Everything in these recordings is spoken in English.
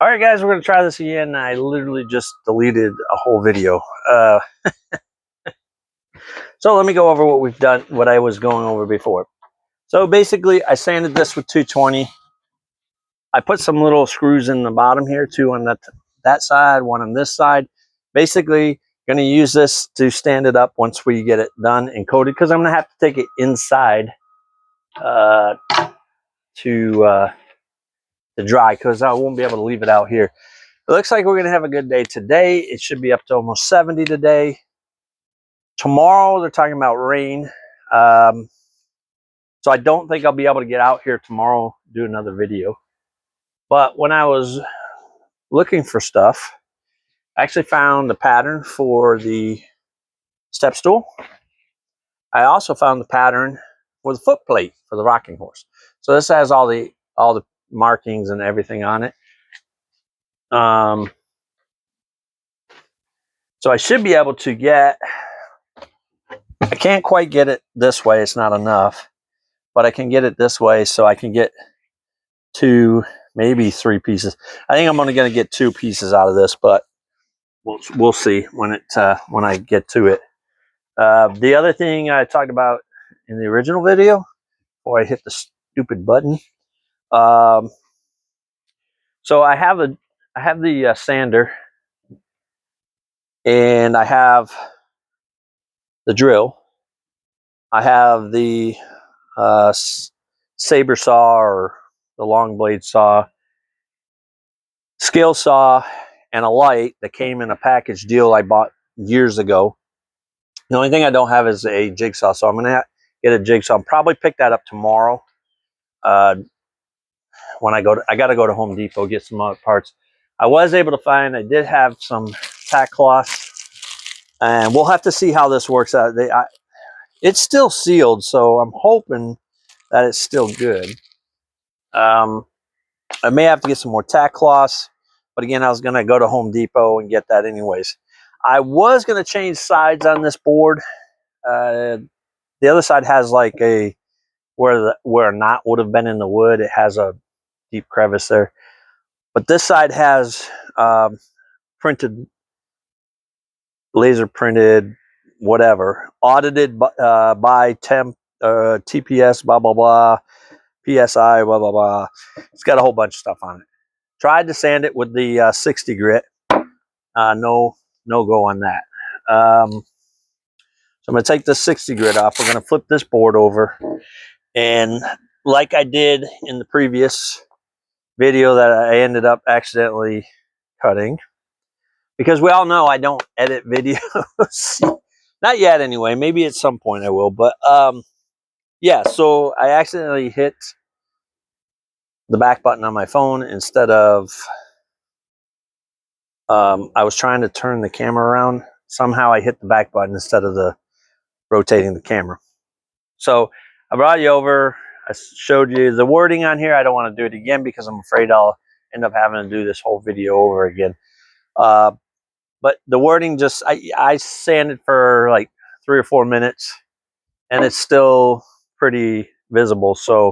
All right, guys, we're going to try this again. I literally just deleted a whole video. So let me go over what we've done, what I was going over before. So basically, I sanded this with 220. I put some little screws in the bottom here, two on that side, one on this side. Basically, going to use this to stand it up once we get it done and coated, because I'm going to have to take it inside to dry, because I won't be able to leave it out here. It looks like we're going to have a good day today. It should be up to almost 70 today. Tomorrow, they're talking about rain. So I don't think I'll be able to get out here tomorrow, do another video. But when I was looking for stuff, I actually found the pattern for the step stool. I also found the pattern for the foot plate for the rocking horse. So this has all the markings and everything on it. So I should be able to get, I can't quite get it this way, it's not enough, but I can get it this way, so I can get 2, maybe 3 pieces. I think I'm only going to get 2 pieces out of this, but we'll see when I get to it. The other thing I talked about in the original video, before I hit the stupid button. So I have the sander, and I have the drill. I have the saber saw, or the long blade saw, scale saw, and a light that came in a package deal I bought years ago. The only thing I don't have is a jigsaw, so I'm gonna get a jigsaw. I'll probably pick that up tomorrow. When I gotta go to Home Depot, get some other parts. I was able to find, I did have some tack cloths, and we'll have to see how this works out. It's still sealed, so I'm hoping that it's still good. I may have to get some more tack cloths, but again, I was gonna go to Home Depot and get that anyways. I was gonna change sides on this board. The other side has like a, where a knot would have been in the wood, it has a deep crevice there. But this side has printed, laser printed, whatever, audited by TPS, blah, blah, blah, PSI, blah, blah, blah. It's got a whole bunch of stuff on it. Tried to sand it with the 60 grit. No go on that. So I'm going to take the 60 grit off. We're going to flip this board over. And like I did in the previous video that I ended up accidentally cutting, because we all know I don't edit videos. Not yet anyway. Maybe at some point I will. But yeah, so I accidentally hit the back button on my phone instead of, I was trying to turn the camera around. Somehow I hit the back button instead of the rotating the camera. So I brought you over. I showed you the wording on here. I don't want to do it again because I'm afraid I'll end up having to do this whole video over again. But the wording, just I sanded for like 3 or 4 minutes, and it's still pretty visible. So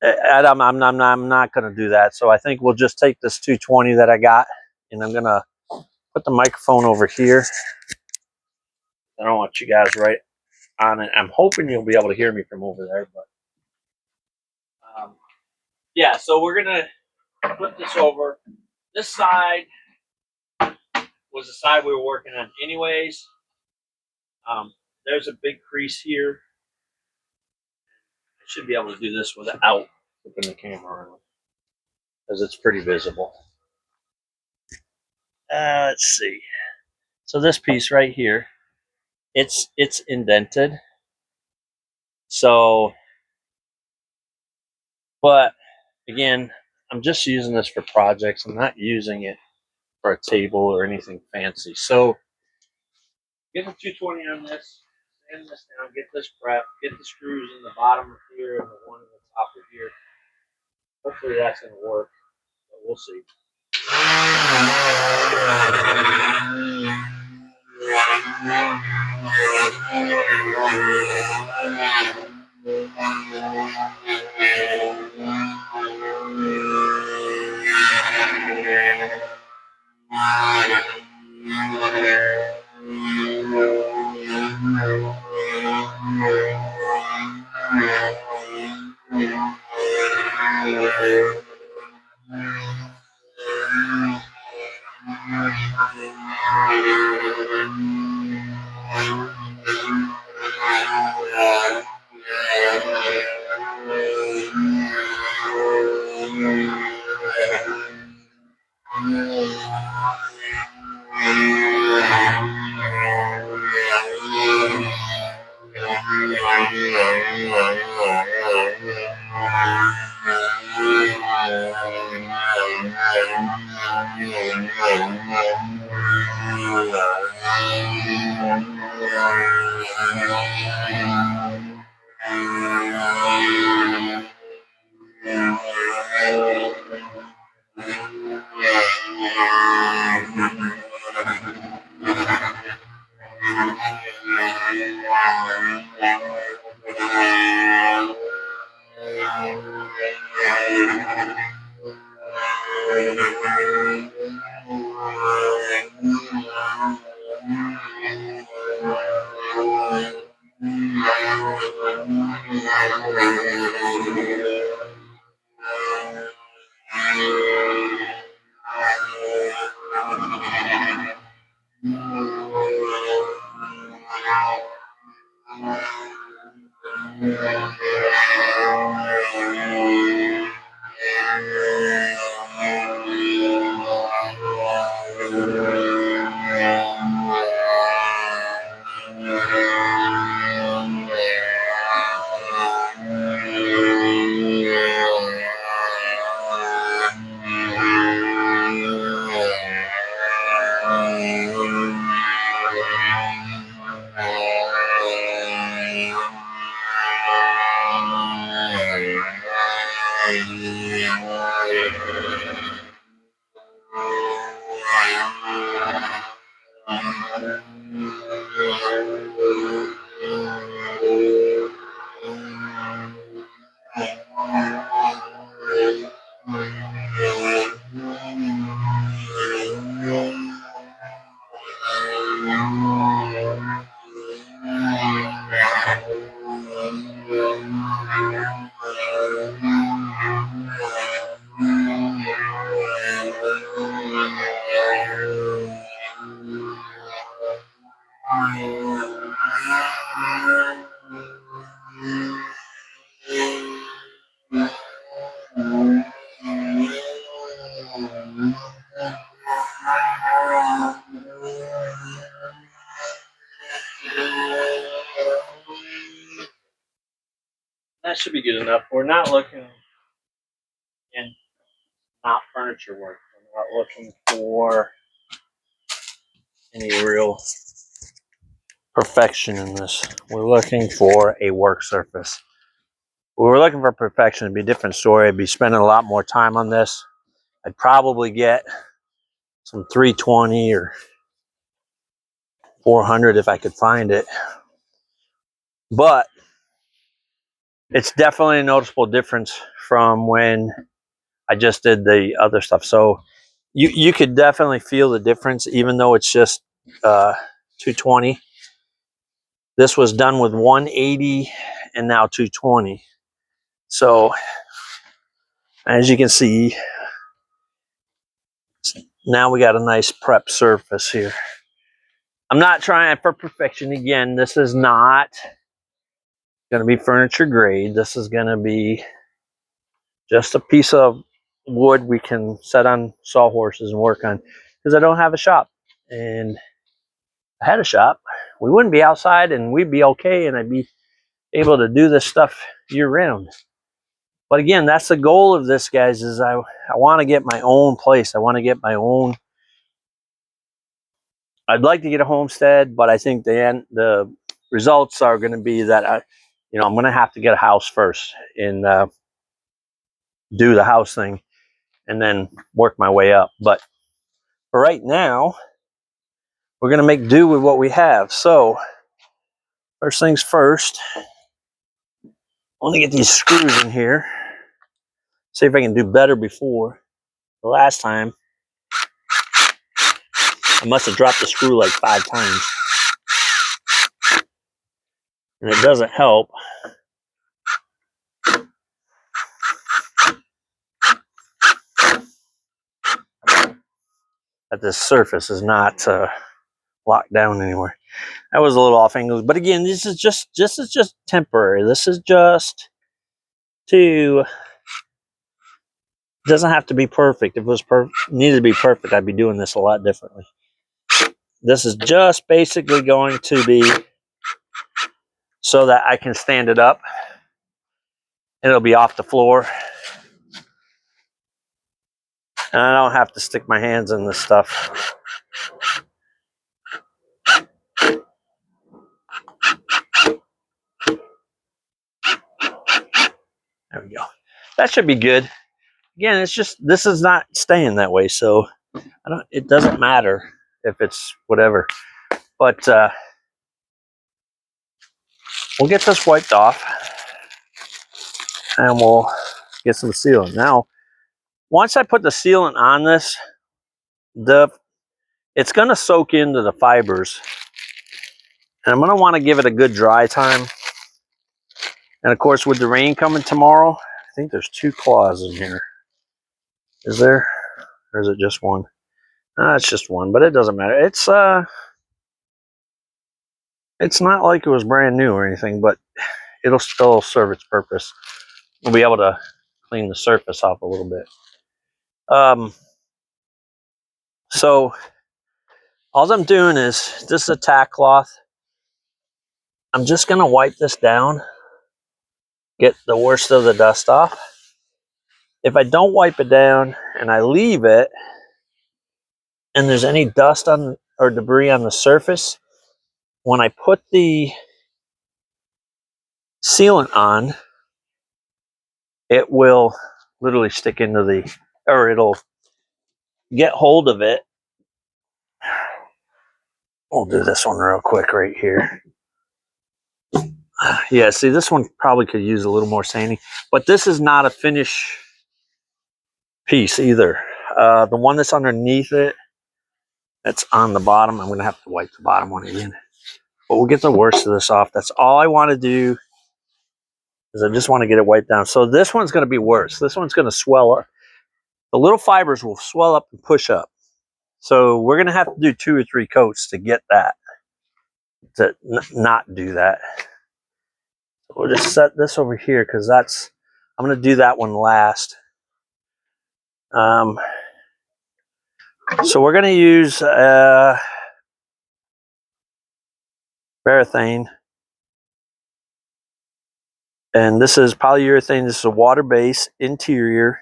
I'm not going to do that. So I think we'll just take this 220 that I got, and I'm going to put the microphone over here. I don't want you guys right on it. I'm hoping you'll be able to hear me from over there, but yeah. So we're gonna flip this over. This side was the side we were working on, anyways. There's a big crease here. I should be able to do this without flipping the camera around, because it's pretty visible. Let's see. So this piece right here, it's indented. So, but again, I'm just using this for projects. I'm not using it for a table or anything fancy. So get the 220 on this, sand this down, get this prep, get the screws in the bottom of here and the one in the top of here. Hopefully that's going to work, but we'll see. That should be good enough. We're not looking in not furniture work. We're not looking for any real perfection in this. We're looking for a work surface. If we were looking for perfection, it'd be a different story. I'd be spending a lot more time on this. I'd probably get some 320 or 400 if I could find it. But it's definitely a noticeable difference from when I just did the other stuff. So you could definitely feel the difference, even though it's just 220. This was done with 180 and now 220. So as you can see, now we got a nice prep surface here. I'm not trying for perfection. Again, this is not going to be furniture grade. This is going to be just a piece of wood we can set on sawhorses and work on, because I don't have a shop. And if I had a shop, we wouldn't be outside and we'd be okay, and I'd be able to do this stuff year round. But again, that's the goal of this, guys, is I want to get my own place. I want to get my own. I'd like to get a homestead, but I think the results are going to be that I'm going to have to get a house first and do the house thing, and then work my way up. But for right now, we're going to make do with what we have. So first things first, I want to get these screws in here. See if I can do better before. the last time, I must have dropped the screw like 5 times. And it doesn't help that this surface is not locked down anywhere. That was a little off angle, but again, this is just temporary. This is just to, doesn't have to be perfect. If it was needed to be perfect, I'd be doing this a lot differently. This is just basically going to be so that I can stand it up and it'll be off the floor. And I don't have to stick my hands in this stuff. There we go. That should be good. Again, it's just, this is not staying that way, so it doesn't matter if it's whatever. But we'll get this wiped off and we'll get some sealant. Now, once I put the sealant on this, it's going to soak into the fibers. And I'm going to want to give it a good dry time. And of course, with the rain coming tomorrow, I think there's 2 claws in here. Is there? Or is it just one? It's just one, but it doesn't matter. It's not like it was brand new or anything, but it'll still serve its purpose. We'll be able to clean the surface off a little bit. So all I'm doing is, this is a tack cloth. I'm just going to wipe this down, get the worst of the dust off. If I don't wipe it down and I leave it, and there's any dust on or debris on the surface, when I put the sealant on, it will literally stick into the, or it'll get hold of it. We'll do this one real quick right here. Yeah, see, this one probably could use a little more sanding, but this is not a finish piece either. The one that's underneath it, that's on the bottom, I'm going to have to wipe the bottom one again. But we'll get the worst of this off. That's all I want to do, is I just want to get it wiped down. So this one's going to be worse. This one's going to swell up. The little fibers will swell up and push up. So we're going to have to do 2 or 3 coats to get that, to not do that. We'll just set this over here because I'm going to do that one last. So we're going to use Varathane. And this is polyurethane. This is a water-based interior,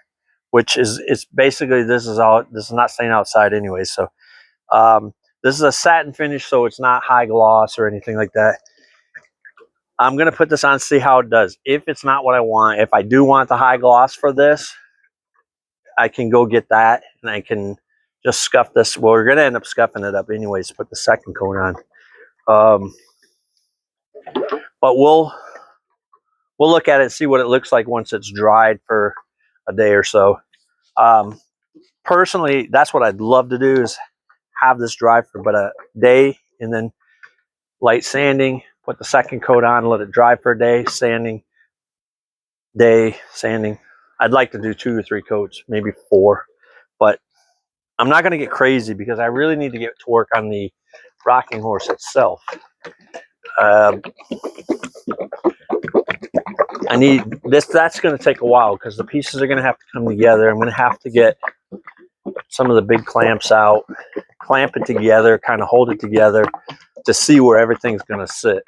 which is, it's basically, this is not staying outside anyway. So this is a satin finish, so it's not high gloss or anything like that. I'm going to put this on, see how it does. If it's not what I want, if I do want the high gloss for this, I can go get that and I can just scuff this. Well, we're going to end up scuffing it up anyways, put the second coat on. But we'll look at it and see what it looks like once it's dried for a day or so. Personally, that's what I'd love to do, is have this dry for about a day and then light sanding, put the second coat on, let it dry for a day, sanding, day, sanding. I'd like to do 2 or 3 coats, maybe 4, but I'm not going to get crazy because I really need to get to work on the rocking horse itself. I need this. That's going to take a while because the pieces are going to have to come together. I'm going to have to get some of the big clamps out, clamp it together, kind of hold it together to see where everything's going to sit.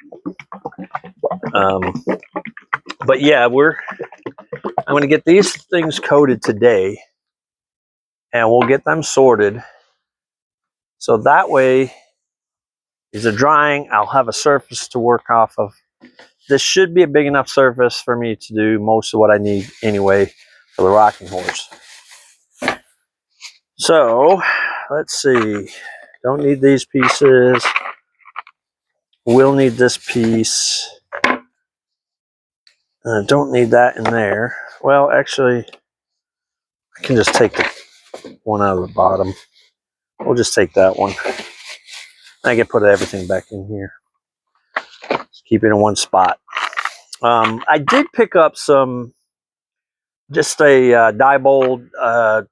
But yeah, I'm going to get these things coated today, and we'll get them sorted. So that way, these are drying. I'll have a surface to work off of. This should be a big enough surface for me to do most of what I need anyway for the rocking horse. So let's see. Don't need these pieces. We'll need this piece. Don't need that in there. Well, actually, I can just take the one out of the bottom. We'll just take that one. I can put everything back in here. Just keep it in one spot. I did pick up just a Diebold,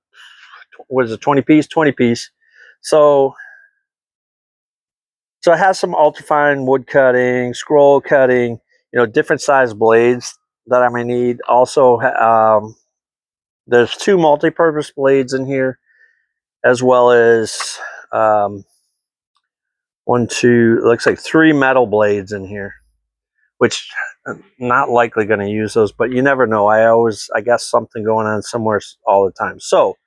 what is it, 20 piece? 20 piece. So it has some ultrafine wood cutting, scroll cutting, different size blades that I may need. Also, there's 2 multi-purpose blades in here, as well as 1, 2, it looks like 3 metal blades in here, which I'm not likely going to use those, but you never know. I got something going on somewhere all the time. So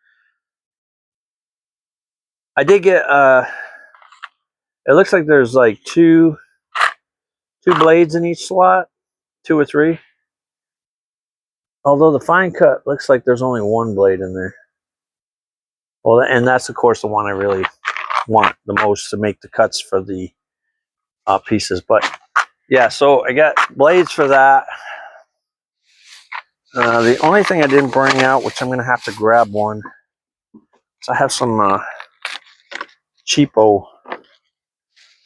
I did get, it looks like there's like two blades in each slot, 2 or 3. Although the fine cut looks like there's only 1 blade in there. Well, and that's of course the one I really want the most to make the cuts for the pieces. But yeah, so I got blades for that. The only thing I didn't bring out, which I'm going to have to grab one, is I have some cheapo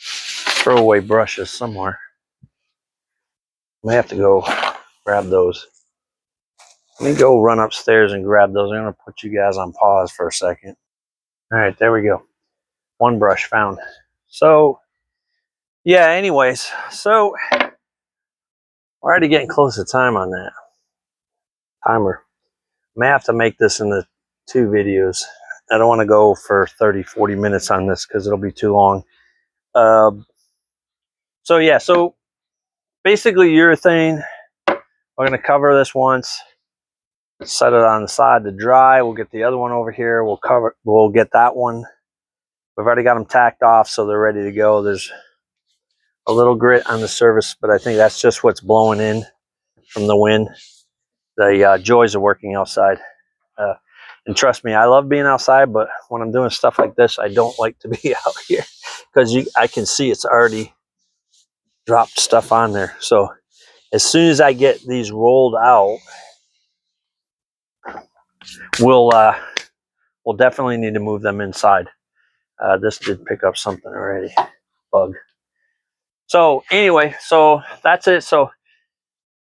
throwaway brushes somewhere. I may have to go grab those. Let me go run upstairs and grab those. I'm going to put you guys on pause for a second. All right, there we go. 1 brush found. So, yeah, anyways, so we're already getting close to time on that timer. I may have to make this into 2 videos. I don't want to go for 30, 40 minutes on this because it'll be too long. So yeah, so basically urethane. We're going to cover this once, set it on the side to dry. We'll get the other one over here. We'll get that one. We've already got them tacked off, so they're ready to go. There's a little grit on the surface, but I think that's just what's blowing in from the wind. The joys of working outside. And trust me, I love being outside, but when I'm doing stuff like this, I don't like to be out here because I can see it's already dropped stuff on there. So as soon as I get these rolled out, we'll definitely need to move them inside. This did pick up something already, bug. So anyway, so that's it. So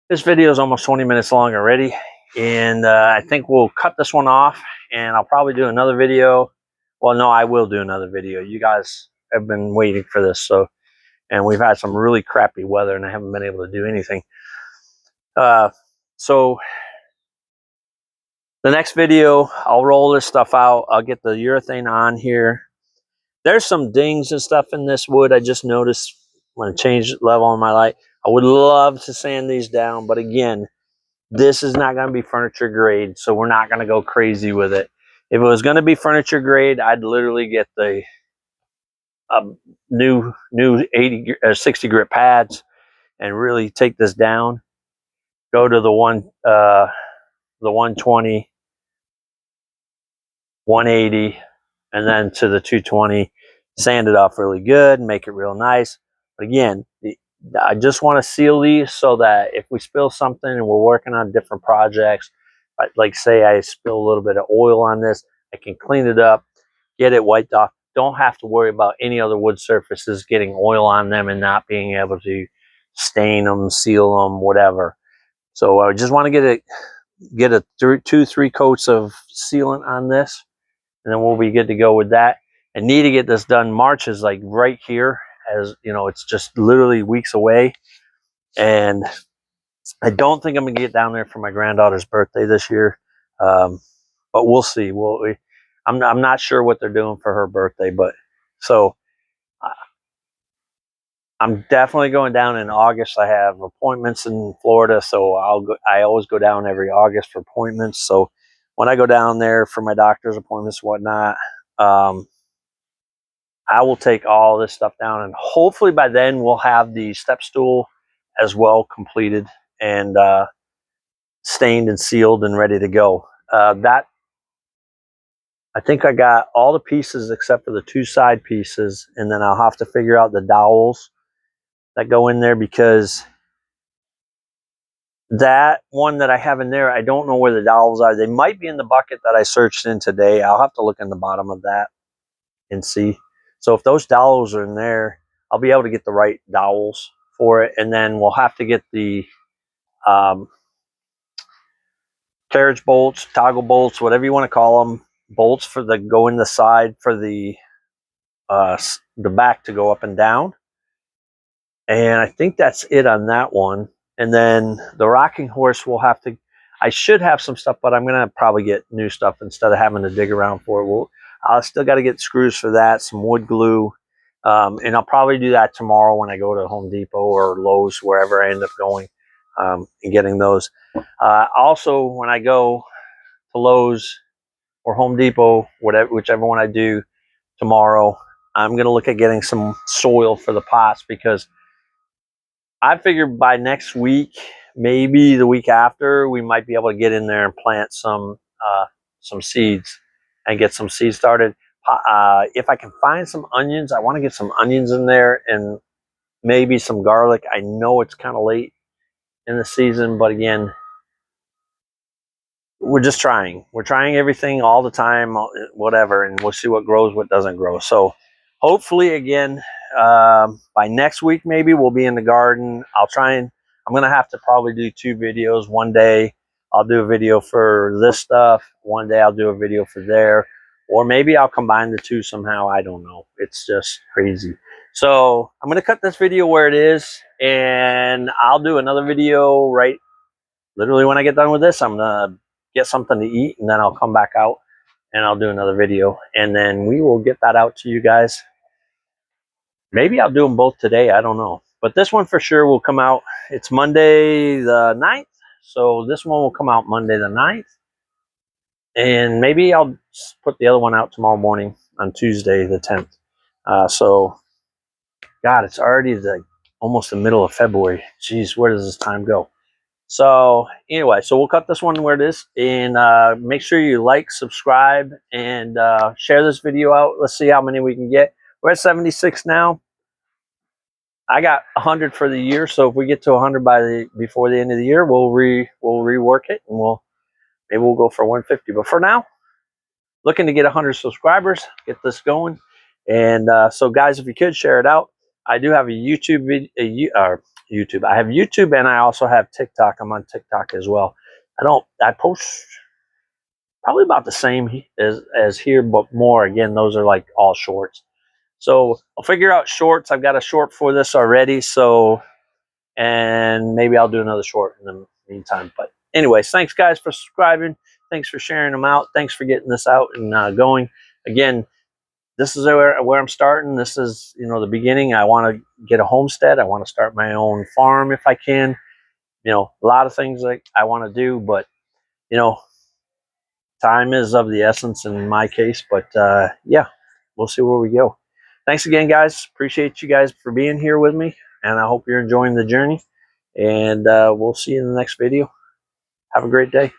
this video is almost 20 minutes long already, and I think we'll cut this one off, and I'll probably do another video. Well, no, I will do another video. You guys have been waiting for this, and we've had some really crappy weather, and I haven't been able to do anything. So the next video, I'll roll this stuff out. I'll get the urethane on here. There's some dings and stuff in this wood. I just noticed when I changed level on my light. I would love to sand these down, but again, this is not going to be furniture grade, so we're not going to go crazy with it. If it was going to be furniture grade, I'd literally get the new 80 or 60 grit pads and really take this down. Go to the 120, 180, and then to the 220. Sand it off really good, make it real nice. But again, I just want to seal these so that if we spill something and we're working on different projects, like say I spill a little bit of oil on this, I can clean it up, get it wiped off. Don't have to worry about any other wood surfaces getting oil on them and not being able to stain them, seal them, whatever. So I just want to get a 2-3 coats of sealant on this, and then we'll be good to go with that. I need to get this done. March is like right here, as you know, it's just literally weeks away, and I don't think I'm gonna get down there for my granddaughter's birthday this year, but we'll see. I'm not sure what they're doing for her birthday, but so I'm definitely going down in August. I have appointments in Florida, so I always go down every August for appointments. So when I go down there for my doctor's appointments and whatnot, I will take all this stuff down, and hopefully by then we'll have the step stool as well completed and stained and sealed and ready to go. I think I got all the pieces except for the 2 side pieces, and then I'll have to figure out the dowels that go in there, because That one that I have in there, I don't know where the dowels are. They might be in the bucket that I searched in today. I'll have to look in the bottom of that and see. So if those dowels are in there, I'll be able to get the right dowels for it. And then we'll have to get the carriage bolts, toggle bolts, whatever you want to call them, bolts for the go in the side for the back to go up and down. And I think that's it on that one. And then the rocking horse will have to, I should have some stuff, but I'm going to probably get new stuff instead of having to dig around for it. I'll still got to get screws for that, some wood glue. And I'll probably do that tomorrow when I go to Home Depot or Lowe's, wherever I end up going, and getting those. Also, when I go to Lowe's or Home Depot, whichever one I do tomorrow, I'm going to look at getting some soil for the pots, because I figured by next week, maybe the week after, we might be able to get in there and plant some seeds and get some seeds started. If I can find some onions, I want to get some onions in there and maybe some garlic. I know it's kind of late in the season, but again, we're just trying. We're trying everything all the time, whatever, and we'll see what grows, what doesn't grow. So hopefully, again, by next week, maybe we'll be in the garden. I'm going to have to probably do 2 videos. One day I'll do a video for this stuff. One day I'll do a video for there. Or maybe I'll combine the 2 somehow. I don't know. It's just crazy. So I'm going to cut this video where it is, and I'll do another video literally when I get done with this. I'm going to get something to eat, and then I'll come back out and I'll do another video, and then we will get that out to you guys. Maybe I'll do them both today. I don't know. But this one for sure will come out. It's Monday the 9th. So this one will come out Monday the 9th. And maybe I'll put the other one out tomorrow morning on Tuesday the 10th. So, God, it's already almost the middle of February. Jeez, where does this time go? So anyway, so we'll cut this one where it is, and make sure you like, subscribe, and share this video out. Let's see how many we can get. We're at 76 now. I got 100 for the year, so if we get to 100 before the end of the year, we'll rework it, and maybe we'll go for 150. But for now, looking to get 100 subscribers, get this going. And so, guys, if you could share it out. I do have a YouTube YouTube. I have YouTube, and I also have TikTok. I'm on TikTok as well. I post probably about the same as here, but more. Again, those are like all shorts. So I'll figure out shorts. I've got a short for this already. So, and maybe I'll do another short in the meantime. But anyways, thanks guys for subscribing. Thanks for sharing them out. Thanks for getting this out and going. Again, this is where I'm starting. This is, the beginning. I want to get a homestead. I want to start my own farm if I can. A lot of things like I want to do, but time is of the essence in my case. But yeah, we'll see where we go. Thanks again, guys. Appreciate you guys for being here with me, and I hope you're enjoying the journey. And we'll see you in the next video. Have a great day.